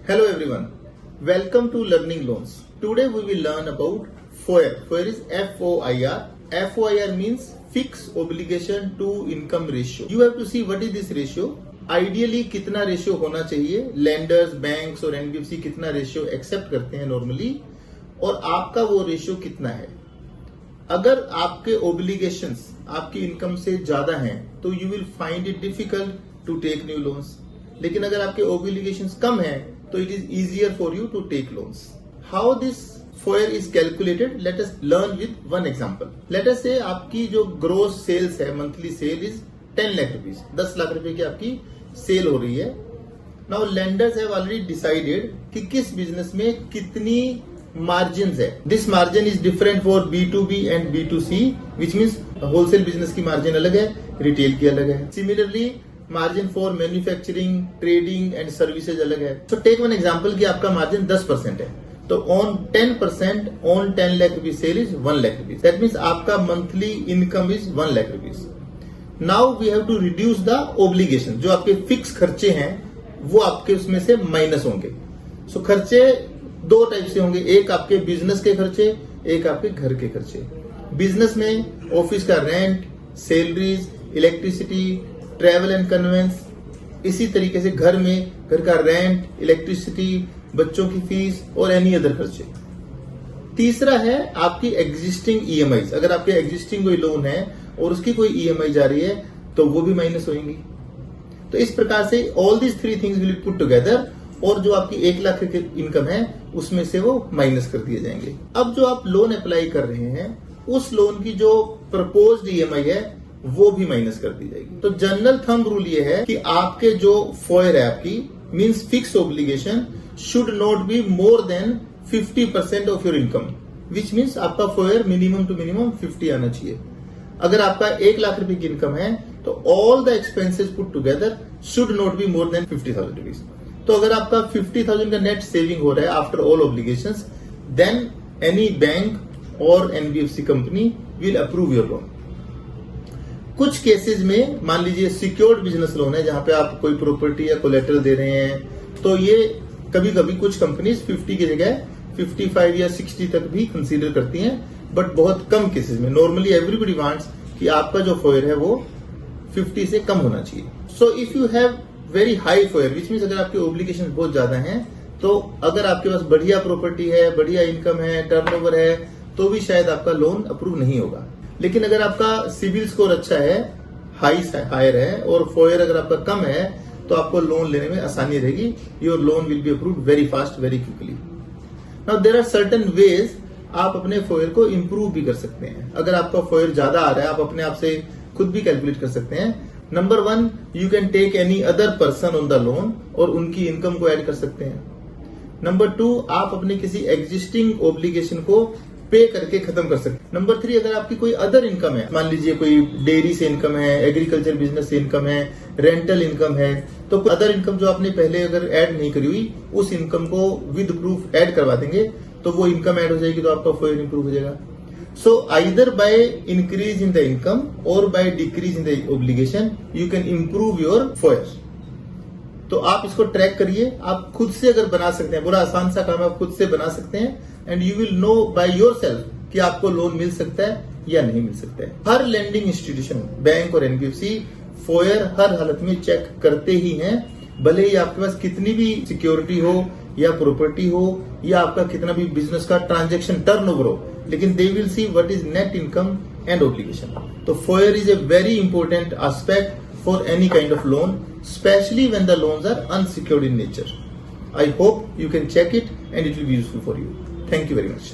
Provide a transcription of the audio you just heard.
Hello everyone, welcome to Learning Loans. Today we will learn about FOIR. FOIR is F-O-I-R. F-O-I-R means Fixed Obligation to Income Ratio. You have to see what is this ratio. Ideally कितना ratio होना चाहिए, lenders, banks और NBFC कितना ratio accept करते हैं normally, और आपका वो रेशियो कितना है. अगर आपके ओब्लिगेशंस आपकी इनकम से ज्यादा हैं तो you will find it difficult to take new loans. लेकिन अगर आपके ओब्लिगेशंस कम हैं तो it is easier for you to take loans. How this FOIR is calculated? Let us learn with one example. Let us say आपकी जो gross sales है, monthly cell is 10 lakh rupees, 10 lakh रुपए की आपकी सेल हो रही है. Now lenders have already decided कि किस बिजनेस में कितनी मार्जिन है. This margin is different for B2B and B2C, which means wholesale business की मार्जिन अलग है, रिटेल की अलग है. Similarly margin for manufacturing, trading and services अलग है. सो टेक वन एग्जांपल कि आपका मार्जिन 10% है, तो on 10% on 10 lakh rupees sale is 1 lakh rupees. That means आपका monthly income is 1 lakh rupees. Now we have to reduce the obligation. जो आपके fix खर्चे हैं वो आपके उसमें से माइनस होंगे. सो खर्चे दो टाइप से होंगे, एक आपके बिजनेस के खर्चे, एक आपके घर के खर्चे. बिजनेस में ऑफिस का rent, salaries, electricity, travel and conveyance. इसी तरीके से घर में घर का रेंट, इलेक्ट्रिसिटी, बच्चों की फीस और एनी अदर खर्चे. तीसरा है आपकी एग्जिस्टिंग EMIs. अगर आपके एग्जिस्टिंग कोई लोन है और उसकी कोई EMI जा रही है तो वो भी माइनस होंगी. तो इस प्रकार से all these 3 things will put together, और जो आपकी 1 लाख की इनकम है उसमें से वो माइनस कर दिए जाएंगे. अब जो आप लोन अप्लाई कर रहे हैं उस लोन की जो प्रपोज्ड EMI है वो भी माइनस कर दी जाएगी. तो जनरल थंब रूल ये है कि आपके जो FOIR है आपकी means fix obligation should not be more than 50% of your income, which means आपका FOIR मिनिमम टू मिनिमम 50 आना चाहिए. अगर आपका 1 लाख रुपए की इनकम है तो all the expenses put together should not be more than 50,000 rupees. तो अगर आपका 50,000 का नेट सेविंग हो रहा है after all obligations, then any bank और NBFC company will approve your loan. कुछ केसेस में मान लीजिए सिक्योर्ड बिजनेस लोन है जहां पे आप कोई प्रॉपर्टी या कोलेटरल दे रहे हैं, तो ये कभी कभी कुछ कंपनीज 50 की जगह 55 या 60 तक भी कंसीडर करती हैं, बट बहुत कम केसेस में. नॉर्मली एवरीबडी वांट्स कि आपका जो FOIR है वो 50 से कम होना चाहिए. So if you have very high FOIR, which means अगर आपके ओब्लिगेशन बहुत ज्यादा हैं, तो अगर आपके पास बढ़िया प्रॉपर्टी है, बढ़िया इनकम है, टर्नओवर है, तो भी शायद आपका लोन अप्रूव नहीं होगा. लेकिन अगर आपका सिविल स्कोर अच्छा है, हायर है, और FOIR अगर आपका कम है तो आपको लोन लेने में आसानी रहेगी. Your loan will be approved very fast, very quickly. Now there are certain ways आप अपने FOIR को इंप्रूव भी कर सकते हैं. अगर आपका FOIR ज्यादा आ रहा है, आप अपने आप से खुद भी कैलकुलेट कर सकते हैं. Number 1, you can take any other person on the loan और उनकी इनकम को ऐड कर सकते हैं. नंबर 2, आप अपने किसी एग्जिस्टिंग ओब्लिगेशन को पे करके खत्म कर सकते हैं. नंबर 3, अगर आपकी कोई अदर इनकम है, मान लीजिए कोई डेयरी से इनकम है, एग्रीकल्चर बिजनेस से इनकम है, रेंटल इनकम है, तो अदर इनकम जो आपने पहले अगर ऐड नहीं करी हुई उस इनकम को विद प्रूफ ऐड करवा देंगे, तो वो इनकम ऐड हो जाएगी, तो आपका FOIR इंप्रूव हो जाएगा. So either by increase in the income और by decrease in the obligation you can improve your FOIR. तो आप इसको ट्रैक करिए. आप खुद से अगर बना सकते हैं, बड़ा आसान सा काम है, आप खुद से बना सकते हैं, and you will know by yourself कि आपको लोन मिल सकता है या नहीं मिल सकता है. हर लेंडिंग इंस्टीट्यूशन, बैंक और NBFC FOIR हर हालत में चेक करते ही हैं, भले ही आपके पास कितनी भी सिक्योरिटी हो या प्रॉपर्टी हो या आपका कितना भी बिजनेस का ट्रांजैक्शन टर्नओवर हो, लेकिन they will see what is net income and obligation. तो FOIR is a very important aspect for any kind of loan, especially when the loans are unsecured in nature. I hope you can check it and it will be useful for you. Thank you very much.